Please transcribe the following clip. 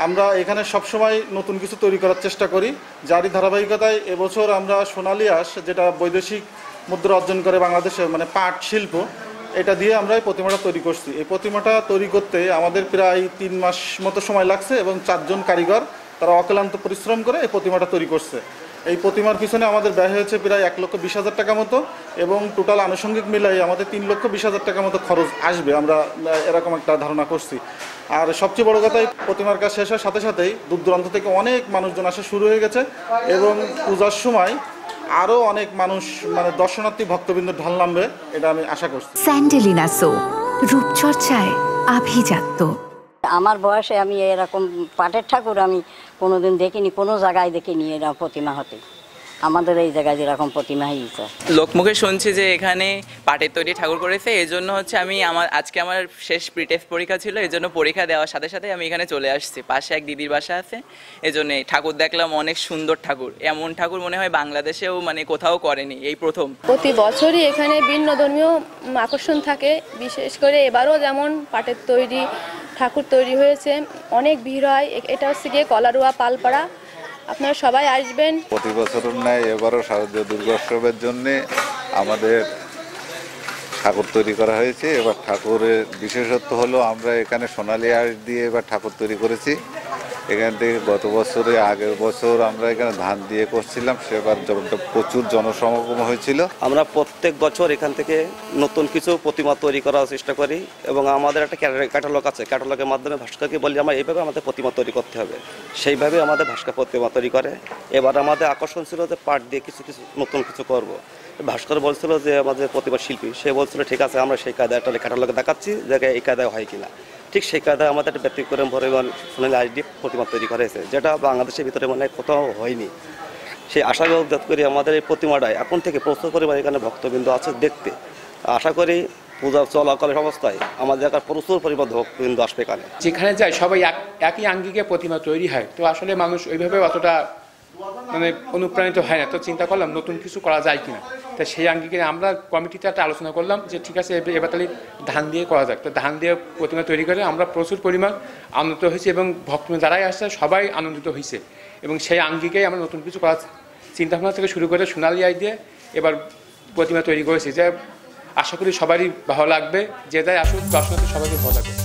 আমরা এখানে সবসময় নতুন কিছু তৈরি করার চেষ্টা করি, যারই ধারাবাহিকতায় এবছর আমরা সোনালী আঁশ, যেটা বৈদেশিক মুদ্রা অর্জন করে বাংলাদেশে, মানে পাট শিল্প, এটা দিয়ে আমরা এই প্রতিমাটা তৈরি করছি। এই প্রতিমাটা তৈরি করতে আমাদের প্রায় 3 মাস মতো সময় লাগছে এবং 4 জন কারিগর তারা অক্লান্ত পরিশ্রম করে এই প্রতিমাটা তৈরি করছে। এই প্রতিমার পিছনে আমাদের ব্যয় হয়েছে প্রায় 1,20,000 টাকা মতো এবং টোটাল আনুষঙ্গিক মিলাই আমাদের 3,20,000 টাকা মতো খরচ আসবে, আমরা এরকম একটা ধারণা করছি। আর সবচেয়ে বড় কথা, প্রতিমার কাজ শেষ হওয়ার সাথে সাথেই দূর দূরান্ত থেকে অনেক মানুষজন আসা শুরু হয়ে গেছে এবং পূজার সময় আরও অনেক মানুষ, মানে দর্শনার্থী ভক্তবৃন্দ ঢল নামবে, এটা আমি আশা করছি। স্যান্ডেলিনা সো, রূপচর্চায় আভিজাত্য। আমার বয়সে আমি এরকম পাটের ঠাকুর আমি কোনোদিন দেখিনি, কোনো জায়গায় দেখিনি এরকম প্রতিমা হতে। আমাদের এই জায়গায় যেরকম প্রতিমা হয়েছে, লোকমুখে শুনছি যে এখানে পাটের তৈরি ঠাকুর করেছে। এই জন্য হচ্ছে আমি আজকে আমার শেষ প্রিটেস্ট পরীক্ষা ছিল, এই জন্য পরীক্ষা দেওয়ার সাথে সাথে আমি এখানে চলে আসছি। পাশে এক দিদির বাসা আছে, এই জন্যে ঠাকুর দেখলাম, অনেক সুন্দর ঠাকুর। এমন ঠাকুর মনে হয় বাংলাদেশেও মানে কোথাও করেনি, এই প্রথম। প্রতি বছরই এখানে ভিন্ন ধর্মীয় আকর্ষণ থাকে, বিশেষ করে এবারও যেমন পাটের তৈরি ঠাকুর তৈরি হয়েছে, অনেক ভিড় হয়। এটা হচ্ছে গিয়ে কলারুয়া পালপাড়া, আপনারা সবাই আসবেন। প্রতি বছরের ন্যায় এবারও শারদীয় দুর্গোৎসবের জন্যে আমাদের ঠাকুর তৈরি করা হয়েছে। এবার ঠাকুরের বিশেষত্ব হলো আমরা এখানে সোনালী আঁশ দিয়ে এবার ঠাকুর তৈরি করেছি। এখান থেকে গত বছরে, আগের বছর আমরা এখানে ধান দিয়ে করছিলাম, সেবার প্রচুর জনসমাগম হয়েছিল। আমরা প্রত্যেক বছর এখান থেকে নতুন কিছু প্রতিমা তৈরি করার চেষ্টা করি এবং আমাদের একটা ক্যাটালগ আছে, ক্যাটালগের মাধ্যমে ভাস্করকে বলি আমরা এইভাবে আমাদের প্রতিমা তৈরি করতে হবে, সেইভাবে আমাদের ভাস্কর প্রতিমা তৈরি করে। এবার আমাদের আকর্ষণ ছিল যে পাট দিয়ে কিছু নতুন কিছু করব। ভাস্কর বলছিল যে আমাদের প্রতিমা শিল্পী, সে বলছিল ঠিক আছে আমরা সেই কায়দায় একটা ক্যাটালগে দেখাচ্ছি যে এই কায়দায় হয় কিনা। ঠিক সেই কায়দায় আমাদের একটা ব্যতিক্রম পরিমাণ সোনালী আঁশ দিয়ে প্রতিমা তৈরি করা হয়েছে, যেটা বাংলাদেশের ভিতরে মানে কোথাও হয়নি। সেই আশা ব্যক্ত করি আমাদের এই প্রতিমাটায় এখন থেকে প্রচুর পরিমাণে এখানে ভক্তবৃন্দ আছে দেখতে। আশা করি পূজা চলাকালীন অবস্থায় আমাদের এলাকার প্রচুর পরিমাণ ভক্তবৃন্দ আসবে এখানে। যেখানে যায় সবাই একই আঙ্গিকে প্রতিমা তৈরি হয়, তো আসলে মানুষ ওইভাবে অতটা মানে অনুপ্রাণিত হয় না। তো চিন্তা করলাম নতুন কিছু করা যায় কিনা, তো সেই আঙ্গিকে আমরা কমিটিতে একটা আলোচনা করলাম যে ঠিক আছে এবার তাহলে ধান দিয়ে করা যাক। তো ধান দিয়ে প্রতিমা তৈরি করে আমরা প্রচুর পরিমাণ আনন্দিত হয়েছি এবং ভক্তবৃন্দ যারাই আসছে সবাই আনন্দিত হয়েছে এবং সেই আঙ্গিকেই আমরা নতুন কিছু করার চিন্তাভাবনা থেকে শুরু করে সোনালী আঁশ দিয়ে এবার প্রতিমা তৈরি করেছি, যে আশা করি সবারই ভালো লাগবে, যে যাই আসুক দর্শনার্থী সবারই ভালো লাগবে।